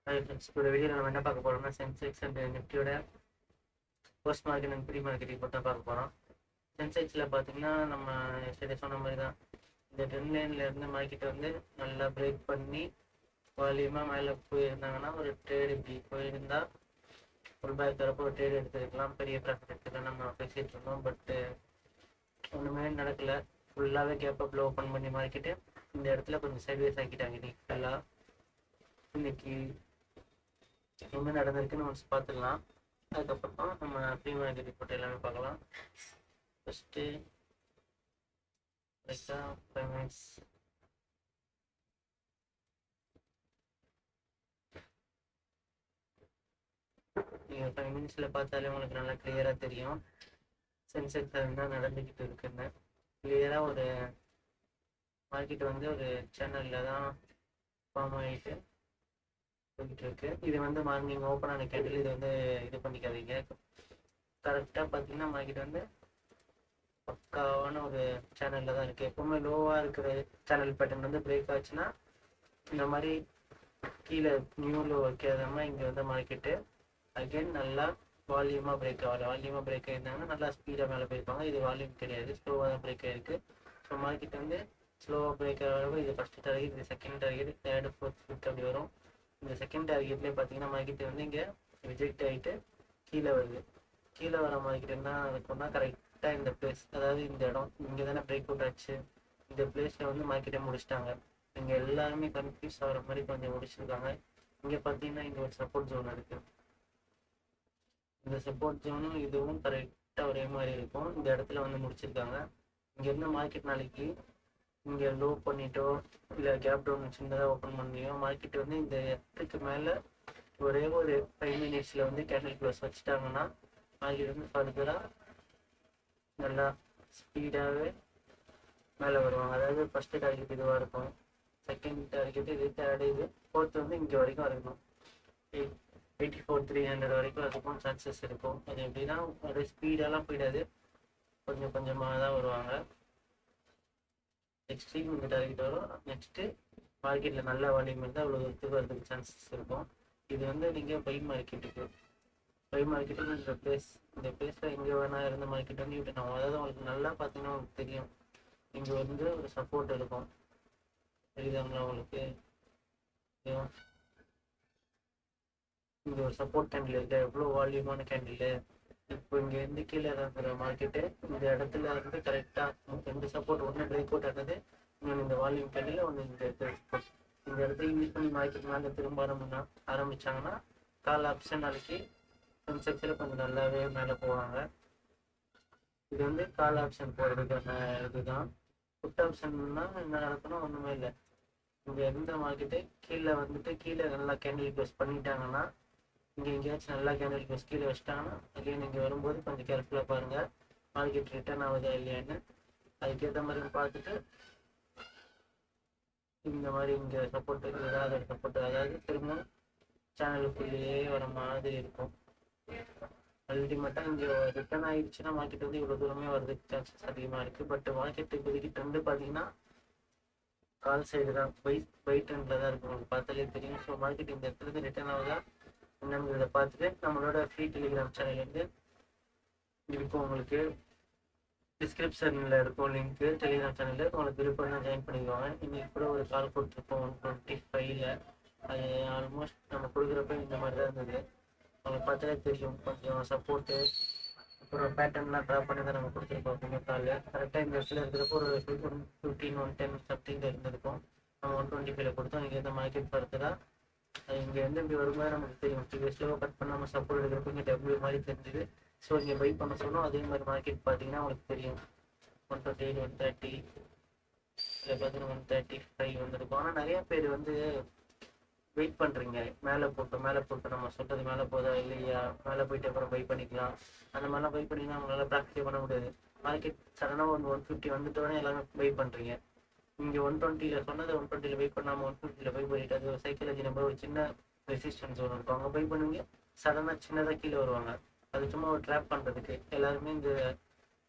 ஒரு வீடியோ நம்ம என்ன பார்க்க போறோம்னா சென்செக்ஸ் அண்ட் நிஃப்டியோட post market and pre market report தான் பார்க்க போகிறோம். சென்செக்ஸில் பார்த்தீங்கன்னா நம்ம சரி சொன்ன மாதிரி தான் இந்த ட்ரெண்ட் லைனில் இருந்து மார்க்கெட்டை வந்து நல்லா பிரேக் பண்ணி வால்யூமாக மேலே போயிருந்தாங்கன்னா ஒரு ட்ரேட் இப்படி போயிருந்தா ஃபுல் பேக் தரப்போ ஒரு ட்ரேட் எடுத்துருக்கலாம், பெரிய ப்ராஃபிட் எடுத்துக்கலாம் நம்ம பேசிகிட்டு இருந்தோம். பட்டு ஒன்றுமே நடக்கலை. ஃபுல்லாகவே கேப் அப்பில் ஓப்பன் பண்ணி மார்க்கெட்டு இந்த இடத்துல கொஞ்சம் சைட்வேஸ் ஆக்கிட்டாங்க. இன்னைக்கு ஃபுல்லாக இன்னைக்கு என்ன நடந்திருக்குன்னு ஒன்ஸ் பார்த்துக்கலாம். அதுக்கப்புறம் நம்ம ப்ரீ மார்க்கெட் ரிப்போர்ட் எல்லாமே பார்க்கலாம். ஃபஸ்ட்டு லைட்டாக 5 மினிட்ஸ் நீங்கள் 5 மினிட்ஸில் பார்த்தாலே உங்களுக்கு நல்லா கிளியராக தெரியும் சென்செக்ஸ் என்ன நடந்துக்கிட்டு இருக்குன்னு. கிளியராக ஒரு மார்க்கெட் வந்து ஒரு சேனலில் தான் ஃபார்ம் ஆகிட்டு போய்கிட்டு இருக்கு. இது வந்து மார்னிங் ஓப்பன் ஆன கேண்டில், இது வந்து இது பண்ணிக்காதீங்க. கரெக்டாக பார்த்தீங்கன்னா மார்க்கெட் வந்து பக்காவான ஒரு சேனலில் தான் இருக்குது. எப்போவுமே லோவாக இருக்கிற சேனல் பேட்டர்ன் வந்து பிரேக் ஆச்சுன்னா இந்த மாதிரி கீழே நியூ லோ வைக்காதமா இங்கே வந்து மார்க்கெட்டு அகெயின் நல்லா வால்யூமாக பிரேக் ஆகல. வால்யூமாக பிரேக் ஆகிருந்தாங்கன்னா நல்லா ஸ்பீடாக மேலே போயிருப்பாங்க. இது வால்யூம் கிடையாது, ஸ்லோவாக தான் பிரேக் ஆகிருக்கு. ஸோ மார்க்கெட் வந்து ஸ்லோவாக பிரேக் ஆகிறப்ப இது ஃபஸ்ட்டு டார்கெட், இது second target, third, fourth, fifth அப்படி வரும். இந்த செகண்ட் டார்கெட்லேயே பார்த்தீங்கன்னா மார்க்கெட் வந்து இங்கே ரிஜெக்ட் ஆகிட்டு கீழே வருது. கீழே வர மார்க்கெட் என்ன இருக்கும்னா கரெக்டாக இந்த பிளேஸ், அதாவது இந்த இடம் இங்கே தானே பிரேக் அவுட் ஆச்சு. இந்த பிளேஸில் வந்து மார்க்கெட்டை முடிச்சிட்டாங்க. இங்கே எல்லாருமே கன்ஃபியூஸ் ஆகிற மாதிரி கொஞ்சம் முடிச்சிருக்காங்க. இங்கே பார்த்தீங்கன்னா இங்கே ஒரு சப்போர்ட் ஜோன் இருக்குது. இந்த சப்போர்ட் ஜோனும் இதுவும் கரெக்டாக ஒரே மாதிரி இருக்கும். இந்த இடத்துல வந்து முடிச்சிருக்காங்க. இங்கேருந்து மார்க்கெட் நாளைக்கு இங்கே லோ பண்ணிட்டோ இல்லை கேப் டவுன் சின்னதாக ஓப்பன் பண்ணியோ மார்க்கெட் வந்து இந்த இடத்துக்கு மேலே ஒரே ஒரு 5 மினிட்ஸில் வந்து கேண்டில் க்ளோஸ் வச்சுட்டாங்கன்னா மார்க்கெட் வந்து ஃபர்தராக நல்லா ஸ்பீடாகவே மேலே வருவாங்க. அதாவது ஃபஸ்ட்டு டார்கெட் இதுவாக இருக்கும், செகண்ட் டார்கெட் இது, தேர்டு இது, ஃபோர்த்து வந்து இங்கே வரைக்கும் இருக்கணும். 84,300 வரைக்கும் அதுக்கும் சான்சஸ் இருக்கும். அது எப்படின்னா அது ஸ்பீடெல்லாம் போயிடாது, கொஞ்சம் கொஞ்சமாக தான் வருவாங்க. நெக்ஸ்ட் வீக் இந்த டார்கெட் வரும். நெக்ஸ்ட்டு மார்க்கெட்டில் நல்ல வால்யூம் இருந்தால் அவ்வளோ தூரத்துக்கு வரதுக்கு சான்சஸ் இருக்கும். இது வந்து நீங்கள் பை மார்க்கெட்டுக்கு இந்த பிளேஸில் எங்கே வேணால் இருந்த மார்க்கெட் வந்து இப்படி நம்ம, அதாவது உங்களுக்கு நல்லா பார்த்தீங்கன்னா உங்களுக்கு தெரியும் இங்கே வந்து ஒரு சப்போர்ட் இருக்கும். தெரியுதாங்களா உங்களுக்கு? இங்கே ஒரு சப்போர்ட் கேண்டில் இருக்குது, எவ்வளோ வால்யூமான கேண்டில். இப்போ இங்கே இருந்து கீழே இருக்கிற மார்க்கெட்டு இந்த இடத்துல இருந்து கரெக்டாக 2 சப்போர்ட், ஒன்று பிரேக் அவுட் ஆனது, இன்னொன்று இந்த வால்யூம் கேண்டில், ஒன்று இந்த சப்போர்ட். இந்த இடத்துல யூஸ் பண்ணி மார்க்கெட் மேலே திரும்ப ஆரம்பிச்சாங்கன்னா கால் ஆப்ஷன் நாளைக்கு சென்செக்ஸில் கொஞ்சம் நல்லாவே மேலே போவாங்க. இது வந்து கால் ஆப்ஷன் போகிறதுக்கான இதுதான். புட் ஆப்ஷன்னா என்ன நடக்கணும், ஒன்றுமே இல்லை. இங்கே இருந்த மார்க்கெட்டு கீழே நல்லா கேண்டில் க்ளோஸ் பண்ணிட்டாங்கன்னா, இங்கே எங்கேயாச்சும் நல்லா கேண்டில் க்ளோஸ் கீழே வச்சுட்டாங்கன்னா அகைன் இங்கே வரும்போது கொஞ்சம் கேர்ஃபுல்லாக பாருங்கள் மார்க்கெட் ரிட்டர்ன் ஆகுதா இல்லையான்னு. அதுக்கேற்ற மாதிரி பார்த்துட்டு இந்த மாதிரி இங்கே சப்போர்ட் ஏதாவது ஒரு சப்போர்ட், அதாவது திரும்ப சேனலுக்குள்ளேயே வர மாதிரி இருக்கும். அல்டிமேட்டாக இங்கே ரிட்டர்ன் ஆகிடுச்சுன்னா மார்க்கெட் வந்து இவ்வளோ தூரமே வரதுக்கு சான்சஸ் அதிகமாக இருக்குது. பட் மார்க்கெட் இப்போதைக்கு ட்ரெண்டு பார்த்தீங்கன்னா கால் சைடு தான், பை ட்ரெண்டில் தான் இருக்கும், உங்களுக்கு பார்த்தாலே தெரியும். ஸோ மார்க்கெட் இந்த இடத்துல ரிட்டர்ன் ஆகுதா என்னங்கிறத பார்த்துட்டு நம்மளோட ஃப்ரீ டெலிகிராம் சேனல்லேருந்து இருக்கும், உங்களுக்கு டிஸ்கிரிப்ஷனில் இருக்கும் லிங்க்கு. டெலிகிராம் சேனலில் உங்களுக்கு விருப்பம் தான் ஜாயின் பண்ணிக்குவாங்க. இன்றைக்கி கூட ஒரு கால் கொடுத்துருப்போம் 125ல். அது ஆல்மோஸ்ட் நம்ம கொடுக்குறப்ப இந்த மாதிரி தான் இருந்தது. உங்களுக்கு பார்த்தாலே தெரியும் கொஞ்சம் சப்போர்ட்டு அப்புறம் பேட்டர்ன்லாம் ட்ரா பண்ணி தான் நம்ம கொடுத்துருப்போம். எப்பவுமே காலில் கரெக்டாக இந்த இடத்துல இருக்கிறப்போ ஒரு 15, 110 சம்திங்கில் இருந்திருக்கும். நம்ம 125ல கொடுத்தோம். இங்கே இந்த மார்க்கெட் படுத்துதான் அது இங்கே வந்து இப்படி வரும்போது நமக்கு தெரியும் ஸ்லோவாக கட் பண்ணாமல் சப்போர்ட் எடுக்கிறப்ப இங்கே டபிள்யூ மாதிரி தெரிஞ்சுது. ஸோ இங்கே பை பண்ண சொன்னோம். அதே மாதிரி மார்க்கெட் பார்த்தீங்கன்னா உங்களுக்கு தெரியும் 128, 130, இல்லை பார்த்தீங்கன்னா 135 வந்திருக்கும். ஆனால் நிறைய பேர் வந்து வெயிட் பண்ணுறீங்க, மேலே போட்டு நம்ம சொல்கிறது மேலே போதா இல்லையா, மேலே போயிட்டு அப்புறம் பை பண்ணிக்கலாம், அந்த மாதிரிலாம் பை பண்ணிங்கன்னா அவங்களால ப்ராக்டிஸ் பண்ண முடியாது. மார்க்கெட் சடனாக 150 வந்துட்டோடனே எல்லாமே பை பண்ணுறீங்க. இங்கே 120ல் சொன்னது 120ல் பை பண்ணாமல் 150ல் பை பண்ணிட்டு அது ஒரு சைக்காலஜி நம்பர், ஒரு சின்ன ரெசிஸ்டன்ஸ் ஒன்று இருக்கும், அங்கே பை பண்ணுவீங்க, சடனாக சின்னதாக கீழே வருவாங்க. அது சும்மா ஒரு ட்ராப் பண்ணுறதுக்கு. எல்லாருமே இந்த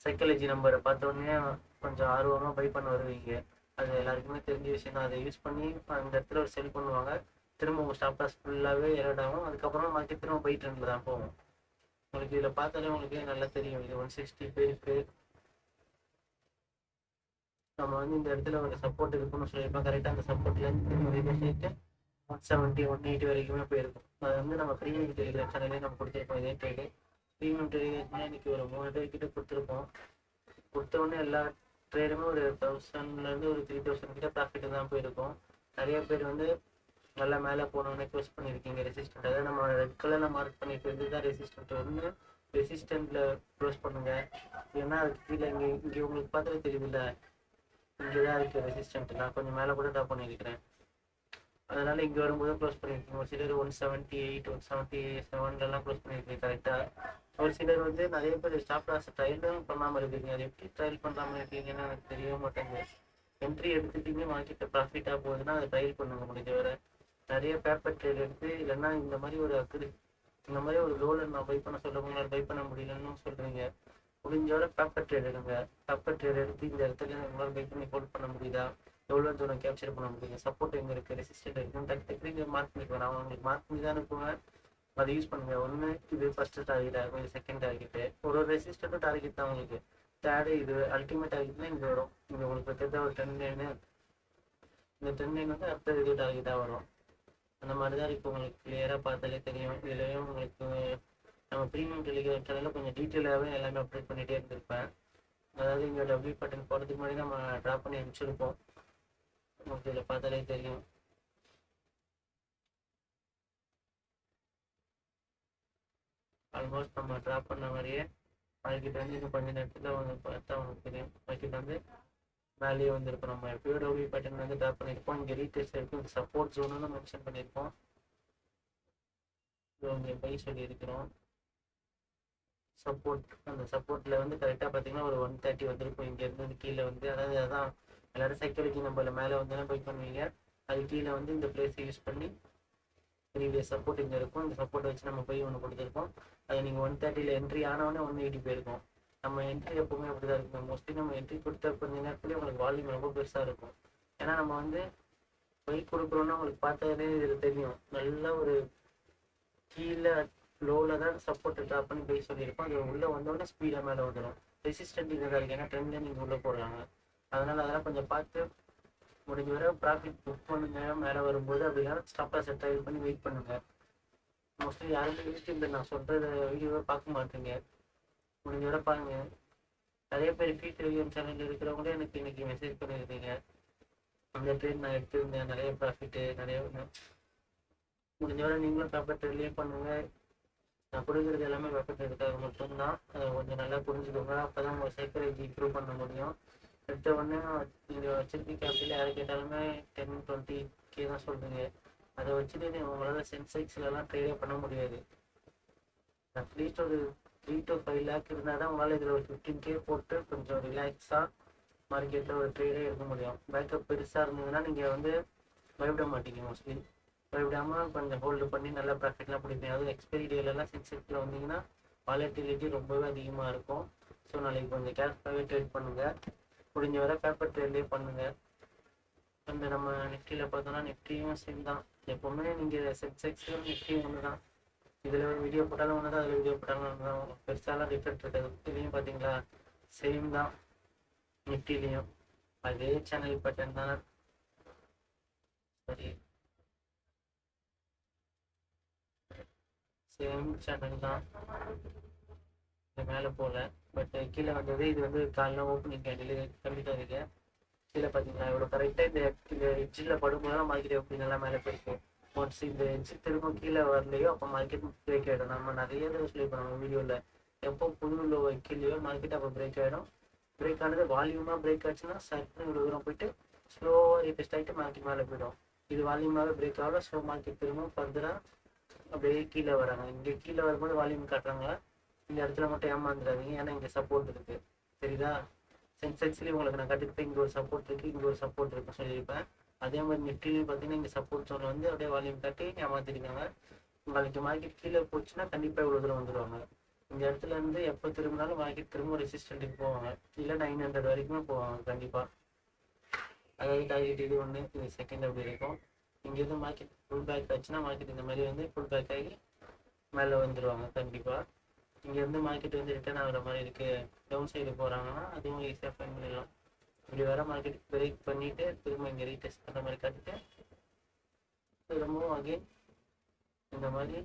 சைக்காலஜி நம்பரை பார்த்தோன்னே கொஞ்சம் ஆர்வமாக பை பண்ண வருவீங்க. அது எல்லாருக்குமே தெரிஞ்ச விஷயம் தான். அதை யூஸ் பண்ணி அந்த இடத்துல ஒரு செல் பண்ணுவாங்க. திரும்ப உங்கள் ஸ்டாப் லாஸ் ஃபுல்லாகவே எரட் ஆகும். அதுக்கப்புறம் மார்க்கெட் திரும்ப பை ட்ரெண்டில் தான் போகும். உங்களுக்கு இதில் பார்த்தாலே உங்களுக்கு நல்லா தெரியும். இது 160 போயிருக்கு. நம்ம வந்து இந்த இடத்துல ஒரு சப்போர்ட் இருக்குன்னு சொல்லியிருப்போம். கரெக்டாக அந்த சப்போர்ட்லேருந்து திரும்ப சேர்த்து 170 180 வரைக்குமே போயிருக்கும். அது வந்து நம்ம ப்ரீமியம் டெலிகிராம் சேனல்லே நம்ம கொடுத்துருப்போம். இதே ட்ரேடு ப்ரீமியம் டெலிகிராம்னா இன்றைக்கி ஒரு 3 ட்ரேட் கிட்ட கொடுத்துருப்போம். கொடுத்தவொடனே எல்லா ட்ரேடுமே ஒரு 1000லேருந்து ஒரு 3000 கிட்ட ப்ராஃபிட்டு தான் போயிருக்கும். நிறைய பேர் வந்து நல்லா மேலே போனோடனே க்ளோஸ் பண்ணியிருக்கீங்க ரெசிஸ்டன்ட். அதாவது நம்ம ரெட் கலரில் மார்க் பண்ணிட்டு இதுதான் ரெசிஸ்டன்ட். ஒன்று ரெசிஸ்டண்ட்டில் க்ளோஸ் பண்ணுங்கள், இல்லைன்னா அதுக்கு கீழே இங்கே உங்களுக்கு பார்த்தாலே தெரியுதுல்ல, இங்கே தான் இருக்குது ரெசிஸ்டன்ட். நான் கொஞ்சம் மேலே கூட ட்ரா பண்ணியிருக்கிறேன். அதனால் இங்கே வரும்போது க்ளோஸ் பண்ணியிருக்கீங்க. ஒரு சிலர் 178 177 க்ளோஸ் பண்ணியிருக்கீங்க கரெக்டாக. ஒரு சிலர் வந்து நிறைய பேர் ஸ்டாப் லாஸ் ட்ரையலும் பண்ணாமல் இருக்கீங்க. அது எப்படி ட்ரையல் பண்ணாமல் இருக்கீங்கன்னு எனக்கு தெரிய மாட்டேங்குது. என்ட்ரி எடுத்துட்டீங்க, மார்க்கெட்டை ப்ராஃபிட்டாக போகுதுன்னா அதை ட்ரையல் பண்ணுங்க முடிஞ்ச வரை. நிறைய பேப்பர் ட்ரேட் எடுத்து, இல்லைன்னா இந்த மாதிரி ஒரு லோவில் நான் பை பண்ண சொல்ல உங்களால் பை பண்ண முடியலன்னு சொல்கிறீங்க. முடிஞ்ச வரை பேப்பர் ட்ரேட் எடுங்க. பேப்பர் ட்ரேட் எடுத்து இந்த இடத்துல உங்களால் பை பண்ணி ஹோல்ட் பண்ண முடியுதா, எவ்வளோ தூரம் கேப்சர் பண்ண முடியுது, சப்போர்ட் எங்கே இருக்குது, ரெசிஸ்டன்ட் இருக்குன்னு டக்கு நீங்கள் மார்க் பண்ணிக்குவேன். நான் உங்களுக்கு மார்க் பண்ணி தான் அனுப்புவேன். அதை யூஸ் பண்ணுங்கள். ஒன்று இது ஃபஸ்ட்டு டார்கெட் ஆகும், இது செகண்ட் டார்கெட்டு. ஒரு ரெசிஸ்டண்ட்டும் டார்கெட் தான் உங்களுக்கு. தேர்டு இது அல்டிமேட் டார்கெட்னா இங்கே வரும். இங்கே உங்களுக்கு தெரிஞ்ச ஒரு 10 லைனு, இந்த 10 லைன் வந்து அடுத்த இது டார்கெட்டாக வரும். அந்த மாதிரி தான் இப்போ உங்களுக்கு கிளியராக பார்த்தாலே தெரியும். இதுலேயும் உங்களுக்கு நம்ம ப்ரீமியம் டெலிகிராம் சேனலில் கொஞ்சம் டீட்டெயிலாகவே எல்லாமே அப்டேட் பண்ணிகிட்டே இருந்திருப்பேன். அதாவது இங்கே டபிள்யூ பட்டன் போகிறதுக்கு முன்னாடி நம்ம ட்ரா பண்ணி அனுப்பிச்சிருப்போம். உங்களுக்கு இதில் பார்த்தாலே தெரியும். ஆல்மோஸ்ட் நம்ம ட்ரா பண்ண மாதிரியே மார்க்கெட் வந்து இன்னும் கொஞ்சம் நேரத்தில் வந்து பார்த்தா உங்களுக்கு தெரியும். மார்க்கெட் வந்து மேலேயே வந்திருக்கும். நம்ம எப்பயோ டபிள்யூ பட்டன் வந்து ட்ரா பண்ணியிருப்போம். இங்கே ரீடெஸ்ட் இருக்கும், இங்கே சப்போர்ட் ஜோனுன்னு மென்ஷன் பண்ணியிருப்போம். இங்கே பை சொல்லியிருக்கிறோம். சப்போர்ட், அந்த சப்போர்ட்டில் வந்து கரெக்டாக பார்த்தீங்கன்னா ஒரு 130 வந்திருக்கும். இங்கேருந்து கீழே வந்து, அதாவது அதான் எல்லோரும் சைக்காலஜி நம்பரில் மேலே வந்து பை பண்ணுவீங்க. அது கீழே வந்து இந்த பிளேஸை யூஸ் பண்ணி ப்ரீவியஸ் சப்போர்ட் இங்கே இருக்கும். இந்த சப்போர்ட்டை வச்சு நம்ம போய் ஒன்று கொடுத்துருக்கோம். அது நீங்கள் 130ல் என்ட்ரி ஆனவொடனே 180 போயிருக்கும். நம்ம என்ட்ரி எப்பவுமே அப்படி தான் இருக்கும். மோஸ்ட்லி நம்ம என்ட்ரி கொடுத்த கொஞ்ச நேரத்துலேயே உங்களுக்கு வால்யூம் ரொம்ப பெருசாக இருக்கும். ஏன்னா நம்ம வந்து போய் கொடுக்குறோன்னா உங்களுக்கு பார்த்தாலே இதில் தெரியும். நல்ல ஒரு கீழே லோவில் தான் சப்போர்ட் ட்ரா பண்ணி போய் சொல்லியிருப்போம். அது உள்ளே வந்தோடனே ஸ்பீடாக மேலே வந்துடும். ரெசிஸ்டன்ட் இங்கே தான் இருக்குது, ஏன்னா ட்ரெண்டில் நீங்கள் உள்ளே போடுறாங்க. அதனால் அதெல்லாம் கொஞ்சம் பார்த்து முடிஞ்ச வரை ப்ராஃபிட் புக் பண்ணுங்க. மேலே வரும்போது அப்படின்னா ஸ்டாப் லாஸ் ட்ரை பண்ணி வெயிட் பண்ணுங்கள். மோஸ்ட்லி யாருமே யூடியூப்பில் நான் சொல்கிற வீடியோவை பார்க்க மாட்டேங்க. முடிஞ்ச வரை பாருங்கள். நிறைய பேர் ஃபீட் ரிவ்யூ சேனல் இருக்கிறவங்களே எனக்கு இன்றைக்கி மெசேஜ் பண்ணியிருந்தீங்க. அந்த ட்ரேட் நான் எடுத்துருந்தேன், நிறைய ப்ராஃபிட்டு நிறைய. முடிஞ்ச வரை நீங்களும் பேப்பர் ட்ரேட்லேயே பண்ணுங்கள். நான் கொடுக்குறது எல்லாமே பேப்பர் ட்ரேடுக்காக மட்டும்தான். அதை கொஞ்சம் நல்லா புரிஞ்சுக்கோங்க. அப்போ தான் உங்கள் சைக்காலஜி இம்ப்ரூவ் பண்ண முடியும். எடுத்த உடனே நீங்கள் வச்சிருக்க கேபிட்டல் யாரை கேட்டாலுமே 10-20K தான் சொல்கிறீங்க. அதை வச்சுட்டு உங்களால் சென்செக்ஸ்லாம் ட்ரேடே பண்ண முடியாது. அட்லீஸ்ட் ஒரு 3 to 5 lakh இருந்தால் தான் உங்களால் இதில் ஒரு 15K போட்டு கொஞ்சம் ரிலாக்ஸாக மார்க்கெட்டில் ஒரு ட்ரேடே எடுக்க முடியும். பேக்கப் பெருசாக இருந்ததுன்னா நீங்கள் வந்து பயப்பட மாட்டீங்க. மோஸ்ட்லி பயப்படாமல் கொஞ்சம் ஹோல்டு பண்ணி நல்லா ப்ராஃபிட்லாம் பிடிப்பீங்க. அதுவும் எக்ஸ்பைரி டேலெலாம் சென்செக்ஸில் வந்தீங்கன்னா வாலட்டிலிட்டி ரொம்பவே அதிகமாக இருக்கும். ஸோ நாளைக்கு கொஞ்சம் கேர்ஃபுல்லாகவே ட்ரேட் பண்ணுங்கள். முடிஞ்ச வரை பேப்பர் ட்ரேட்லேயே பண்ணுங்கள். அந்த நம்ம நிஃப்டியில் பார்த்தோன்னா நிஃப்டியும் சேம் தான். எப்போவுமே நீங்கள் சென்செக்ஸும் நிஃப்டியும் ஒன்று தான். இதில் வீடியோ போட்டாலும் ஒன்று தான், அதில் வீடியோ போட்டாலும் ஒன்று தான். பெருசாலாம் டிஃப்ரெண்ட் இருக்காது. இதுலேயும் பார்த்தீங்களா சேம் தான். நிஃப்டிலையும் அதே சேனல் பட்டன் தான். சரி, சேம் சேனல் தான். இது மேலே போகல, பட் கீழே வந்தது. இது வந்து காலைல ஓப்பனிங் கேண்டில் கம்மிட்டாக இருக்கு. கீழே பார்த்தீங்களா இவ்வளோ கரெக்டாக இந்த எட்ஜில் படும்போதெல்லாம் மார்க்கெட் எப்படி நல்லா மேலே போயிருக்கும். ஒன்ஸ் இந்த எட்ஜு திரும்ப கீழே வரலையோ அப்போ மார்க்கெட் பிரேக் ஆகிடும். நம்ம நிறைய தடவை சொல்லியிருப்போம் நம்ம வீடியோவில். எப்போ புது லோ வைக்கலையோ மார்க்கெட் அப்போ பிரேக் ஆகிடும். பிரேக் ஆனது வால்யூமாக பிரேக் ஆச்சுன்னா சர்க்குன்னு இவ்வளோ தூரம் போயிட்டு ஸ்லோவாக ரீபெஸ்ட் ஆகிட்டு மார்க்கெட் மேலே போயிடும். இது வால்யூமாகவே பிரேக் ஆகல, ஸ்லோ மார்க்கெட் திரும்ப ஃபர்தராக அப்படியே கீழே வராங்க. இங்கே கீழே வரும்போது வால்யூம் காட்டுறாங்க. இந்த இடத்துல மட்டும் ஏமாந்துடாதீங்க, ஏன்னா இங்கே சப்போர்ட் இருக்குது. சரிதா? சென்செக்ஸ்லேயும் உங்களுக்கு நான் கட்டிருப்பேன். இங்கே ஒரு சப்போர்ட் இருக்குது, இங்கே ஒரு சப்போர்ட் இருக்குன்னு சொல்லியிருப்பேன். அதே மாதிரி நிஃப்டிலையும் பார்த்தீங்கன்னா இங்கே சப்போர்ட் ஜோன் வந்து அப்படியே வால்யூம் காட்டி ஏமாத்திருக்காங்க. உங்களுக்கு மார்க்கெட் கீழே போச்சுன்னா கண்டிப்பாக இவ்வளோ தூரம் வந்துடுவாங்க. இந்த இடத்துல இருந்து எப்போ திரும்பினாலும் மார்க்கெட் திரும்ப ரெசிஸ்டண்ட்டுக்கு போவாங்க. இல்லை 900 வரைக்குமே போவாங்க கண்டிப்பாக. அதாவது டார்கெட் இது ஒன்று, இது செகண்ட் அப்படி இருக்கும். இங்கேருந்து மார்க்கெட் ஃபுல் பேக் ஆச்சுன்னா மார்க்கெட் இந்த மாதிரி வந்து ஃபுல் பேக் ஆகி மேலே வந்துடுவாங்க கண்டிப்பாக. இங்கேருந்து மார்க்கெட் வந்து ரிட்டர்ன் ஆகிற மாதிரி இருக்குது, டவுன் சைடு போகிறாங்கன்னா அதுவும் ஈஸியாக ஃபைன் பண்ணிடலாம். இப்படி வர மார்க்கெட் பிரேக் பண்ணிவிட்டு திரும்ப இங்கே ரீடெஸ்ட் பண்ணுற மாதிரி காட்டிட்டு திரும்பவும் அகைன் இந்த மாதிரி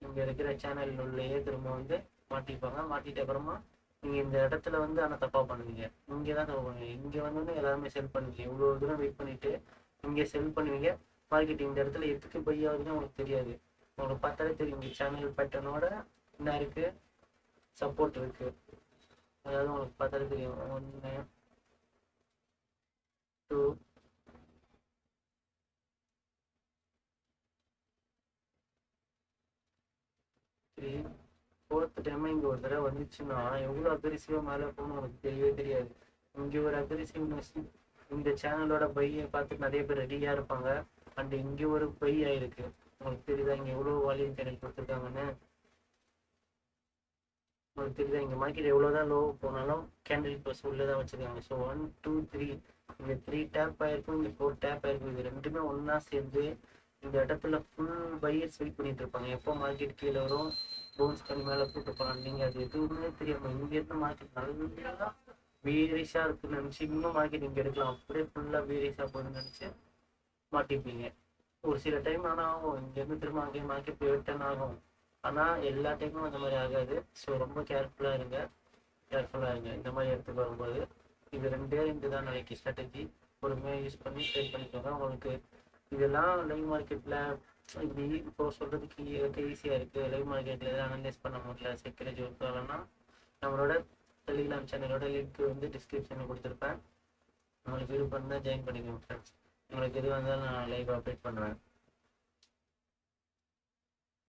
இங்கே இருக்கிற சேனல் உள்ளேயே திரும்ப வந்து மாட்டிப்பாங்க. மாட்டிட்ட அப்புறமா நீங்கள் இந்த இடத்துல வந்து ஆனால் தப்பாக பண்ணுவீங்க, இங்கே தான் தப்பு பண்ணுவீங்க. இங்கே வந்து எல்லாருமே செல் பண்ணுவீங்க, இவ்வளோ தூரம் வெயிட் பண்ணிவிட்டு இங்கே செல் பண்ணுவீங்க. மார்க்கெட் இந்த இடத்துல எதுக்கு பை ஆகுதுன்னு உங்களுக்கு தெரியாது. உங்களுக்கு பார்த்தாலே தெரியும் இங்கே சேனல் பேட்டர்னோட என்ன இருக்குது, சப்போர்ட் இருக்குது. அதாவது உங்களுக்கு பார்த்தாலே தெரியும் 1 2 3 4th டைம் இங்கே ஒரு தடவை வந்துச்சுன்னா எவ்வளோ அக்ரெசிவாக மேலே போகணும் உங்களுக்கு தெரியவே தெரியாது. இங்கே ஒரு அக்ரெசிவ்னஸ், இந்த சேனலோட பையை பார்த்து நிறைய பேர் ரெடியாக இருப்பாங்க. அண்ட் இங்கே ஒரு பை ஆயிருக்கு, உங்களுக்கு தெரியுதா இங்கே எவ்வளோ வால்யூம் சேனல் கொடுத்துருக்காங்கன்னு உங்களுக்கு தெரியுதா. இங்கே மார்க்கெட் எவ்வளோதான் லோ போனாலும் கேண்டில் ப்ளஸ் உள்ளே தான் வச்சுருக்காங்க. ஸோ 1 2 3 இங்கே 3 டேப் ஆயிருக்கும், இங்கே 4 டேப் ஆயிருக்கும். இது ரெண்டுமே ஒன்றா சேர்ந்து இந்த இடத்துல ஃபுல் பையர்ஸ் வெயிட் பண்ணிட்டு இருப்பாங்க, எப்போ மார்க்கெட் கீழே வரும் பவுன்ஸ் பண்ணி மேலே போட்டுப்பாங்க. நீங்கள் அது எதுவுமே தெரியாமல் இங்கேருந்து மார்க்கெட் நல்லா வேரியஸாக இருக்குன்னு நினச்சி இன்னும் மார்க்கெட் இங்கே எடுக்கலாம், அப்படியே ஃபுல்லாக வேரியஸாக போகுதுன்னு நினச்சி மாட்டிப்பீங்க. ஒரு சில டைம் ஆனால் ஆகும், இங்கேருந்து திரும்ப அங்கேயும் மார்க்கெட் போய் ரிட்டர்ன் ஆகும். ஆனால் எல்லா டைமும் அந்த மாதிரி ஆகாது. ஸோ ரொம்ப கேர்ஃபுல்லாக இருங்க இந்த மாதிரி இடத்துக்கு வரும்போது. இது தான் நாளைக்கு ஸ்ட்ராட்டஜி, பொறுமையாக யூஸ் பண்ணி ட்ரை பண்ணிக்கோங்க. உங்களுக்கு இதெல்லாம் லைவ் மார்க்கெட்டில் இப்படி இப்போ சொல்கிறதுக்கு ஈஸியாக இருக்குது. லைவ் மார்க்கெட்டில் எதாவது அனலைஸ் பண்ண முடியல, செக்யூரிட்டி ஒர்க் ஆகலைன்னா நம்மளோட டெலிகிராம் சேனலோட லிங்க் வந்து டிஸ்கிரிப்ஷனில் கொடுத்துருப்பேன். உங்களுக்கு விருப்பம் தான் ஜாயின் பண்ணிக்கோங்க ஃப்ரெண்ட்ஸ். உங்களுக்கு எது வந்தாலும் நான் லைவ் அப்டேட் பண்ணுவேன்.